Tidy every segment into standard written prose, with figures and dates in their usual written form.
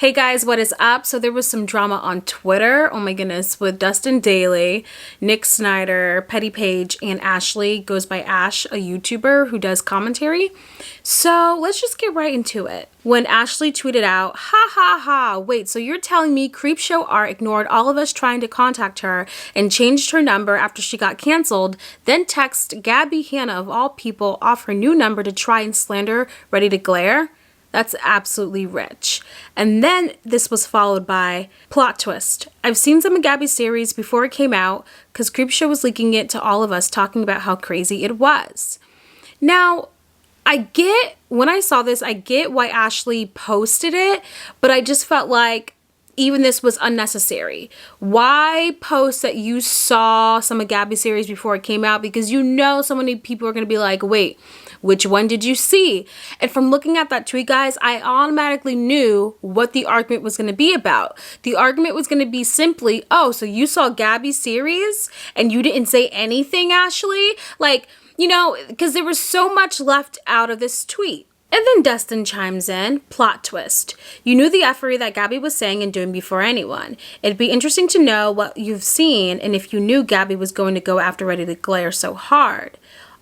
Hey guys, what is up? So there was some drama on Twitter, oh my goodness, with Dustin Dailey, Nick Snider, Paige, and Ashlee, goes by Ash, a YouTuber who does commentary. So let's just get right into it. When Ashlee tweeted out, "Ha ha ha, wait, so you're telling me Creepshow Art ignored all of us trying to contact her and changed her number after she got canceled, then text Gabby Hanna of all people off her new number to try and slander Ready to Glare? That's absolutely rich." And then this was followed by plot twist. I've seen some of Gabby's series before it came out because Creepshow was leaking it to all of us, talking about how crazy it was. Now, when I saw this, I get why Ashlee posted it, but I just felt like even this was unnecessary. Why post that you saw some of Gabby's series before it came out? Because you know so many people are going to be like, wait, which one did you see? And from looking at that tweet, guys, I automatically knew what the argument was going to be about. The argument was going to be simply, oh, so you saw Gabby's series and you didn't say anything, Ashlee? Like, you know, because there was so much left out of this tweet. And then Dustin chimes in, plot twist. You knew the effery that Gabby was saying and doing before anyone. It'd be interesting to know what you've seen and if you knew Gabby was going to go after Ready to Glare so hard.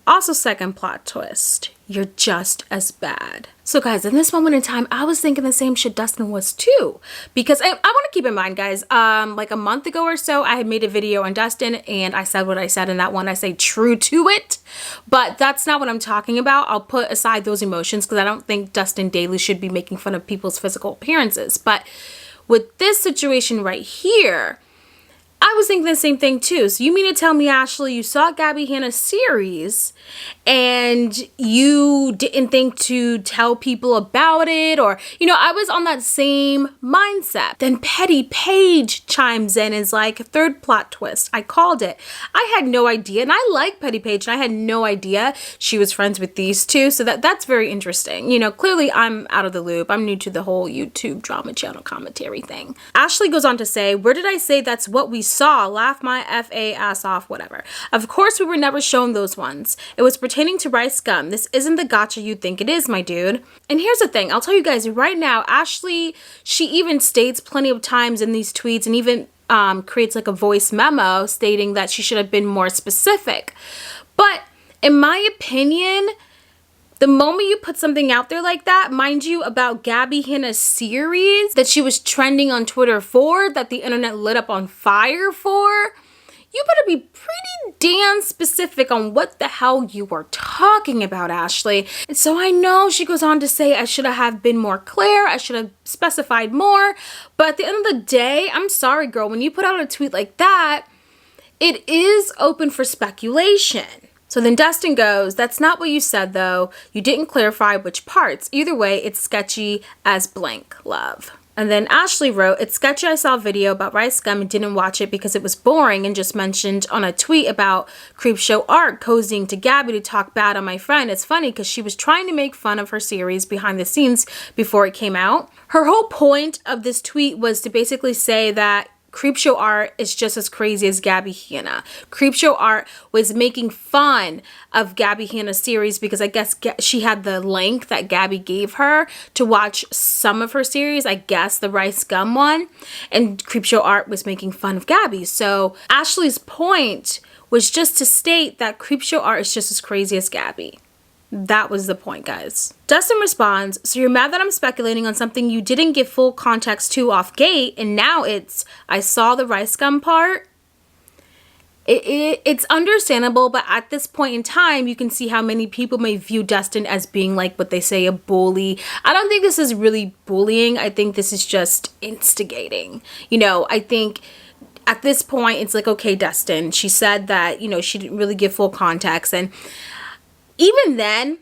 Also, second plot twist, you're just as bad. So guys, in this moment in time, I was thinking the same shit Dustin was too. Because I want to keep in mind, guys, like a month ago or so, I had made a video on Dustin and I said what I said in that one. I say true to it. But that's not what I'm talking about. I'll put aside those emotions because I don't think Dustin Dailey should be making fun of people's physical appearances. But with this situation right here, I was thinking the same thing too. So you mean to tell me, Ashlee, you saw Gabby Hanna's series and you didn't think to tell people about it? Or, you know, I was on that same mindset. Then Paige chimes in and is like, third plot twist. I called it. I had no idea. And I like Paige. And I had no idea she was friends with these two. So that's very interesting. You know, clearly I'm out of the loop. I'm new to the whole YouTube drama channel commentary thing. Ashlee goes on to say, where did I say that's what we saw? Laugh my FA ass off, whatever. Of course we were never shown those ones. It was pertaining to rice gum. This isn't the gotcha you think it is, my dude. And here's the thing, I'll tell you guys right now, Ashlee, she even states plenty of times in these tweets and even creates like a voice memo stating that she should have been more specific. But in my opinion, the moment you put something out there like that, mind you, about Gabby Hanna's series that she was trending on Twitter for, that the internet lit up on fire for, you better be pretty damn specific on what the hell you were talking about, Ashlee. And so I know she goes on to say, I should have been more clear, I should have specified more, but at the end of the day, I'm sorry, girl, when you put out a tweet like that, it is open for speculation. So then Dustin goes, that's not what you said though. You didn't clarify which parts. Either way, it's sketchy as blank, love. And then Ashlee wrote, it's sketchy. I saw a video about rice gum and didn't watch it because it was boring and just mentioned on a tweet about Creepshow Art cozying to Gabby to talk bad on my friend. It's funny because she was trying to make fun of her series behind the scenes before it came out. Her whole point of this tweet was to basically say that Creepshow Art is just as crazy as Gabby Hanna. Creepshow Art was making fun of Gabby Hanna's series because I guess she had the link that Gabby gave her to watch some of her series, I guess the rice gum one, and Creepshow Art was making fun of Gabby. So Ashlee's point was just to state that Creepshow Art is just as crazy as Gabby. That was the point, guys. Dustin responds, so you're mad that I'm speculating on something you didn't give full context to off gate, and now it's, I saw the rice gum part? It's understandable, but at this point in time, you can see how many people may view Dustin as being like what they say, a bully. I don't think this is really bullying. I think this is just instigating. You know, I think at this point, it's like, okay, Dustin, she said that, you know, she didn't really give full context, and even then,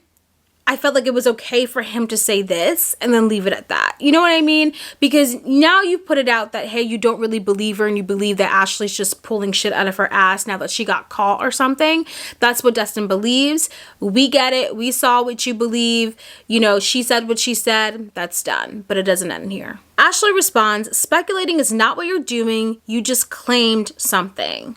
I felt like it was okay for him to say this and then leave it at that. You know what I mean? Because now you put it out that, hey, you don't really believe her and you believe that Ashlee's just pulling shit out of her ass now that she got caught or something. That's what Dustin believes. We get it. We saw what you believe. You know, she said what she said. That's done. But it doesn't end here. Ashlee responds, speculating is not what you're doing. You just claimed something.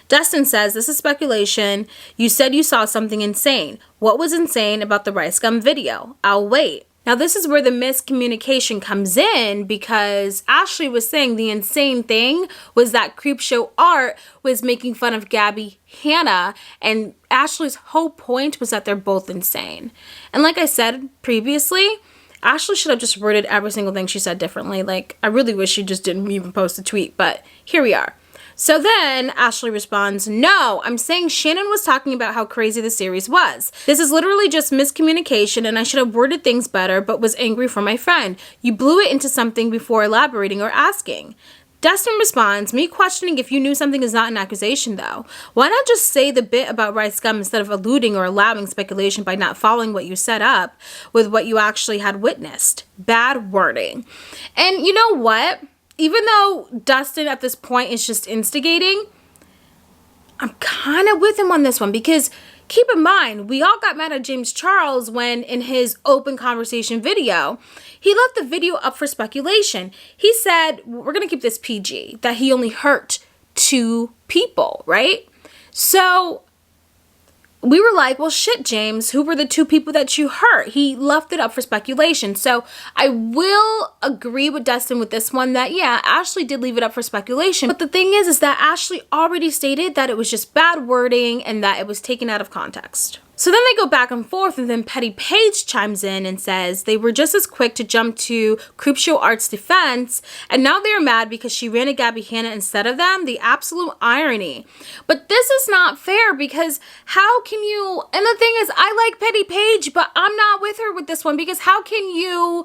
Dustin says, this is speculation. You said you saw something insane. What was insane about the rice gum video? I'll wait. Now, this is where the miscommunication comes in, because Ashlee was saying the insane thing was that Creepshow Art was making fun of Gabby Hanna, and Ashlee's whole point was that they're both insane. And like I said previously, Ashlee should have just worded every single thing she said differently. Like, I really wish she just didn't even post a tweet, but here we are. So then Ashlee responds, "No, I'm saying Shannon was talking about how crazy the series was. This is literally just miscommunication, and I should have worded things better, but was angry for my friend. You blew it into something before elaborating or asking." Dustin responds, "Me questioning if you knew something is not an accusation, though. Why not just say the bit about rice gum instead of alluding or allowing speculation by not following what you set up with what you actually had witnessed? Bad wording." And you know what? Even though Dustin at this point is just instigating, I'm kind of with him on this one, because keep in mind, we all got mad at James Charles when in his open conversation video, he left the video up for speculation. He said, we're going to keep this PG, that he only hurt 2 people, right? So we were like, well, shit, James, who were the 2 people that you hurt? He left it up for speculation. So I will agree with Dustin with this one that, yeah, Ashlee did leave it up for speculation. But the thing is that Ashlee already stated that it was just bad wording and that it was taken out of context. So then they go back and forth, and then Petty Paige chimes in and says they were just as quick to jump to Creepshow Art's defense, and now they're mad because she ran a Gabby Hanna instead of them. The absolute irony. But this is not fair, because how can you, and the thing is, I like Petty Paige, but I'm not with her with this one, because how can you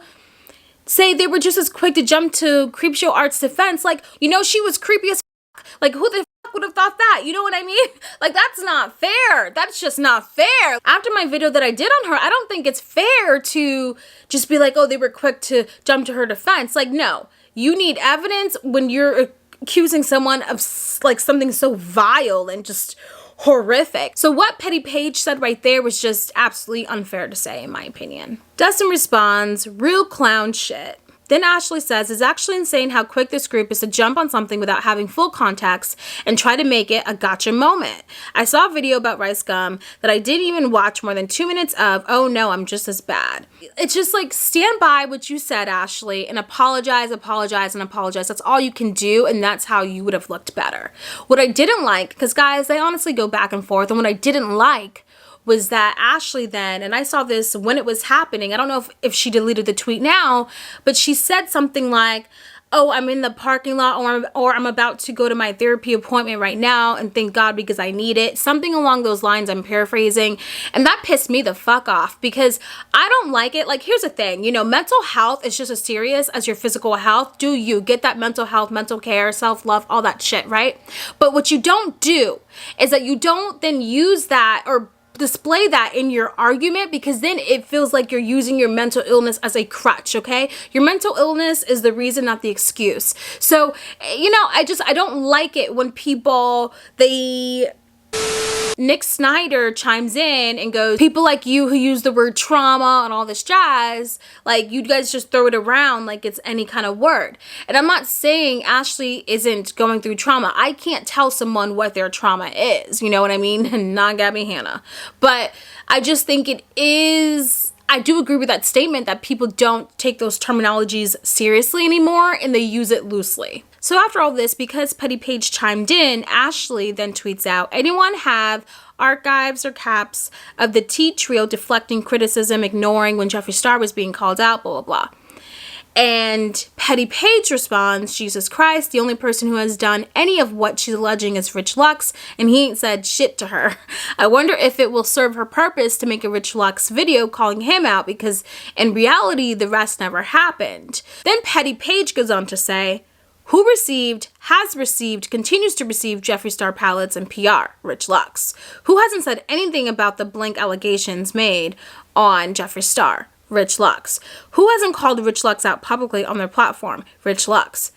say they were just as quick to jump to Creepshow Art's defense? Like, you know, she was creepy as fuck. Like, who the would have thought that? You know what I mean? Like, that's not fair. That's just not fair. After my video that I did on her, I don't think it's fair to just be like, oh, they were quick to jump to her defense. Like, no, you need evidence when you're accusing someone of like something so vile and just horrific. So what Petty Paige said right there was just absolutely unfair to say, in my opinion. Dustin responds, "Real clown shit." Then Ashlee says, "It's actually insane how quick this group is to jump on something without having full context and try to make it a gotcha moment. I saw a video about rice gum that I didn't even watch more than 2 minutes of. Oh no, I'm just as bad." It's just like, stand by what you said, Ashlee, and apologize, apologize, and apologize. That's all you can do, and that's how you would have looked better. What I didn't like, because guys, they honestly go back and forth, and what I didn't like was that Ashlee then, and I saw this when it was happening, I don't know if she deleted the tweet now, but she said something like, "Oh, I'm in the parking lot, or I'm about to go to my therapy appointment right now, and thank God because I need it." Something along those lines, I'm paraphrasing. And that pissed me the fuck off, because I don't like it. Like, here's the thing, you know, mental health is just as serious as your physical health. Do you get that mental health, mental care, self-love, all that shit, right? But what you don't do is that you don't then use that or display that in your argument, because then it feels like you're using your mental illness as a crutch, okay? Your mental illness is the reason, not the excuse. So, you know, I don't like it when people, Nick Snider chimes in and goes, "People like you who use the word trauma and all this jazz, like, you guys just throw it around like it's any kind of word." And I'm not saying Ashlee isn't going through trauma. I can't tell someone what their trauma is, you know what I mean? Not Gabby Hanna. But I just think it is, I do agree with that statement that people don't take those terminologies seriously anymore and they use it loosely. So after all this, because Petty Paige chimed in, Ashlee then tweets out, "Anyone have archives or caps of the T trio deflecting criticism, ignoring when Jeffree Star was being called out, blah, blah, blah." And Petty Paige responds, "Jesus Christ, the only person who has done any of what she's alleging is Rich Lux, and he ain't said shit to her. I wonder if it will serve her purpose to make a Rich Lux video calling him out, because in reality, the rest never happened." Then Petty Paige goes on to say, "Who received, has received, continues to receive Jeffree Star palettes and PR? Rich Lux. Who hasn't said anything about the blank allegations made on Jeffree Star? Rich Lux. Who hasn't called Rich Lux out publicly on their platform? Rich Lux."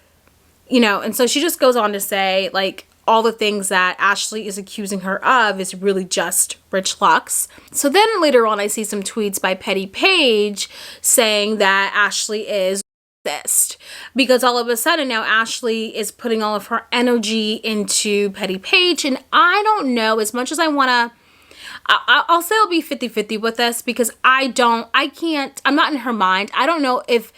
You know, and so she just goes on to say, like, all the things that Ashlee is accusing her of is really just Rich Lux. So then later on, I see some tweets by Petty Paige saying that Ashlee is this, because all of a sudden now Ashlee is putting all of her energy into Petty Paige, and I don't know, as much as I want to, I'll say I'll be 50-50 with this because I'm not in her mind. I don't know if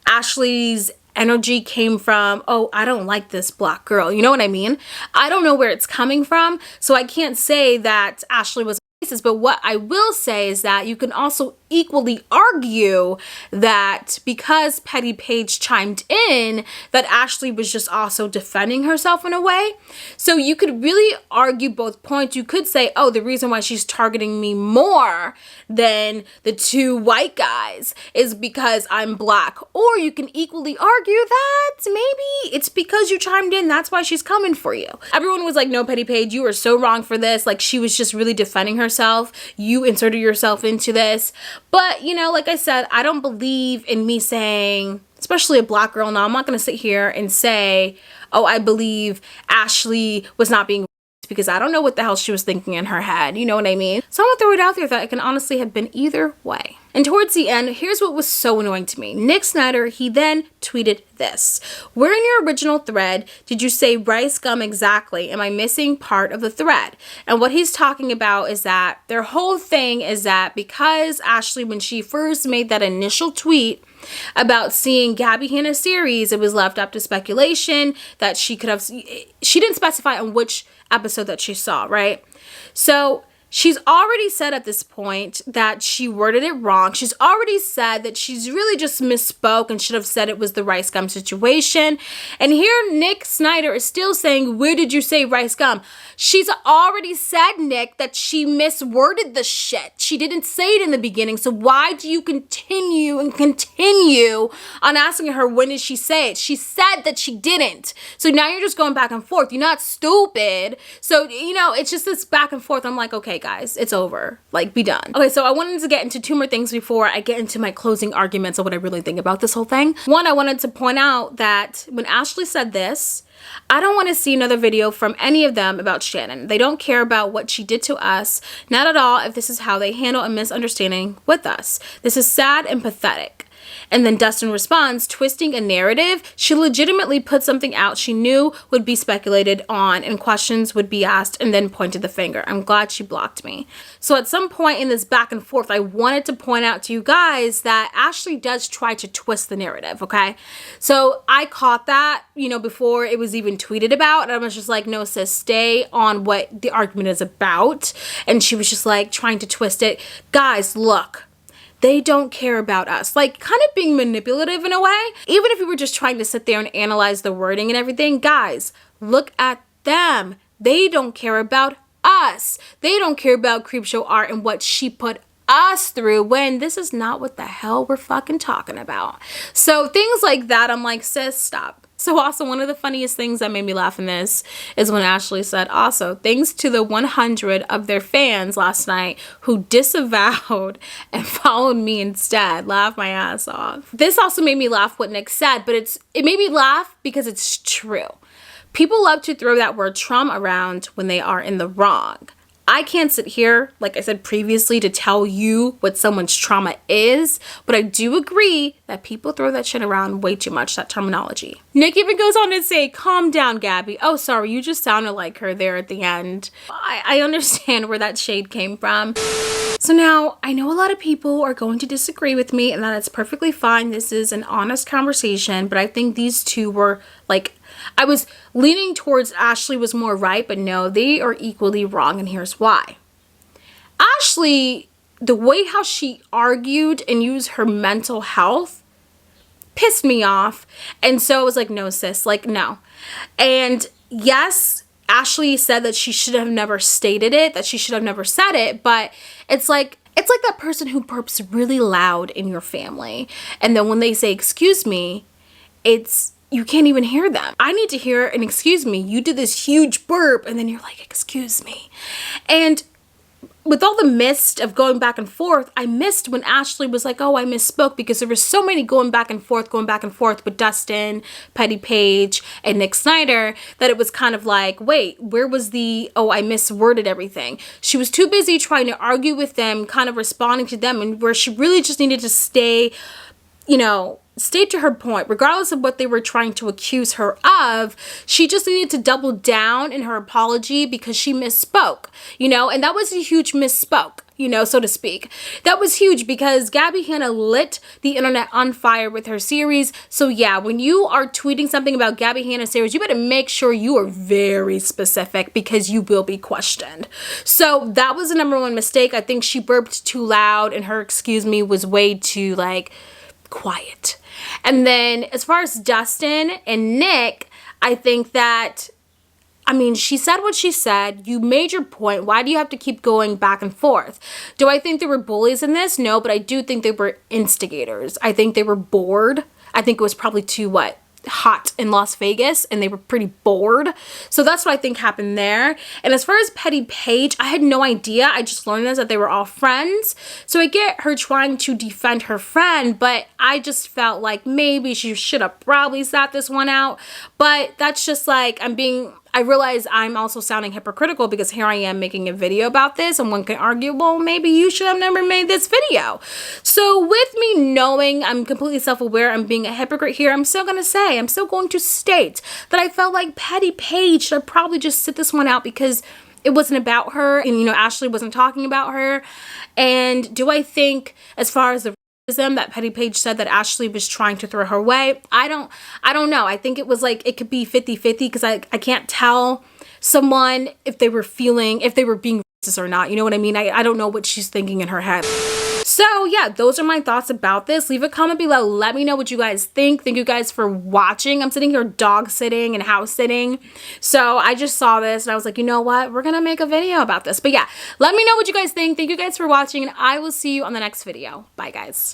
Ashlee's energy came from, oh, I don't like this black girl. You know what I mean? I don't know where it's coming from. So I can't say that Ashlee was racist, but what I will say is that you can also equally argue that because Petty Paige chimed in, that Ashlee was just also defending herself in a way. So you could really argue both points. You could say, oh, the reason why she's targeting me more than the two white guys is because I'm black. Or you can equally argue that maybe it's because you chimed in, that's why she's coming for you. Everyone was like, no, Petty Paige, you are so wrong for this. Like, she was just really defending herself. You inserted yourself into this. But, you know, like I said, I don't believe in me saying, especially a black girl. Now, I'm not going to sit here and say, oh, I believe Ashlee was not being racist, because I don't know what the hell she was thinking in her head. You know what I mean? So I'm going to throw it out there that it can honestly have been either way. And towards the end, here's what was so annoying to me. Nick Snider, he then tweeted this. Where in your original thread did you say rice gum exactly? Am I missing part of the thread? And what he's talking about is that their whole thing is that because Ashlee, when she first made that initial tweet about seeing Gabby Hanna's series, it was left up to speculation that she didn't specify on which episode that she saw, right? So she's already said at this point that she worded it wrong. She's already said that she's really just misspoke and should have said it was the rice gum situation. And here Nick Snider is still saying, where did you say rice gum? She's already said, Nick, that she misworded the shit. She didn't say it in the beginning. So why do you continue on asking her, when did she say it? She said that she didn't. So now you're just going back and forth. You're not stupid. So, you know, it's just this back and forth. I'm like, okay, guys, it's over. Like, be done. Okay, so I wanted to get into two more things before I get into my closing arguments of what I really think about this whole thing. One, I wanted to point out that when Ashlee said this, I don't want to see another video from any of them about Shannon. They don't care about what she did to us. Not at all if this is how they handle a misunderstanding with us. This is sad and pathetic. And then Dustin responds, twisting a narrative. She legitimately put something out she knew would be speculated on and questions would be asked, and then pointed the finger. I'm glad she blocked me. So at some point in this back and forth, I wanted to point out to you guys that Ashlee does try to twist the narrative, okay? So I caught that, you know, before it was even tweeted about, and I was just like, no, sis, stay on what the argument is about. And she was just like trying to twist it. Guys, look. They don't care about us. Like, kind of being manipulative in a way. Even if we were just trying to sit there and analyze the wording and everything, guys, look at them. They don't care about us. They don't care about Creepshow art and what she put us through, when this is not what the hell we're fucking talking about. So things like that, I'm like, sis, stop. So also, one of the funniest things that made me laugh in this is when Ashlee said, also, thanks to the 100 of their fans last night who disavowed and followed me instead. Laugh my ass off. This also made me laugh what Nick said, but it made me laugh because it's true. People love to throw that word trauma around when they are in the wrong. I can't sit here, like I said previously, to tell you what someone's trauma is, but I do agree that people throw that shit around way too much, that terminology. Nick even goes on to say, calm down, Gabby. Oh, sorry, you just sounded like her there at the end. I understand where that shade came from. So now, I know a lot of people are going to disagree with me, and that it's perfectly fine. This is an honest conversation, but I think these two were like, I was leaning towards Ashlee was more right, but no, they are equally wrong, and here's why. Ashlee, the way how she argued and used her mental health pissed me off, and so I was like, no, sis, like, no. And yes, Ashlee said that she should have never stated it, that she should have never said it, but it's like that person who burps really loud in your family, and then when they say, excuse me, you can't even hear them. I need to hear an excuse me. You did this huge burp and then you're like, excuse me. And with all the mist of going back and forth, I missed when Ashlee was like, oh, I misspoke, because there was so many going back and forth with Dustin, Petty Paige, and Nick Snider, that it was kind of like, wait, where was the, oh, I misworded everything. She was too busy trying to argue with them, kind of responding to them, and where she really just needed to stay, you know, stayed to her point. Regardless of what they were trying to accuse her of, she just needed to double down in her apology because she misspoke, you know, and that was a huge misspoke, you know, so to speak. That was huge because Gabby Hanna lit the internet on fire with her series. So yeah, when you are tweeting something about Gabby Hanna's series, you better make sure you are very specific because you will be questioned. So that was the number one mistake. I think she burped too loud and her excuse me was way too like quiet. And then as far as Dustin and Nick, I think that, I mean, she said what she said. You made your point. Why do you have to keep going back and forth? Do I think there were bullies in this? No, but I do think they were instigators. I think they were bored. I think it was probably too, hot in Las Vegas and they were pretty bored. So that's what I think happened there. And as far as Petty Paige, I had no idea. I just learned this, that they were all friends. So I get her trying to defend her friend, but I just felt like maybe she should have probably sat this one out. But that's just like, I realize I'm also sounding hypocritical because here I am making a video about this and one can argue, well, maybe you should have never made this video. So with me knowing I'm completely self-aware and being a hypocrite here, I'm still going to state that I felt like Petty Paige should probably just sit this one out because it wasn't about her and, you know, Ashlee wasn't talking about her. And do I think as far as the that Petty Paige said that Ashlee was trying to throw her way, I don't know. I think it was like, it could be 50-50 because I can't tell someone if they were being racist or not. You know what I mean? I don't know what she's thinking in her head. So yeah, those are my thoughts about this. Leave a comment below. Let me know what you guys think. Thank you guys for watching. I'm sitting here dog sitting and house sitting. So I just saw this and I was like, you know what? We're going to make a video about this. But yeah, let me know what you guys think. Thank you guys for watching and I will see you on the next video. Bye guys.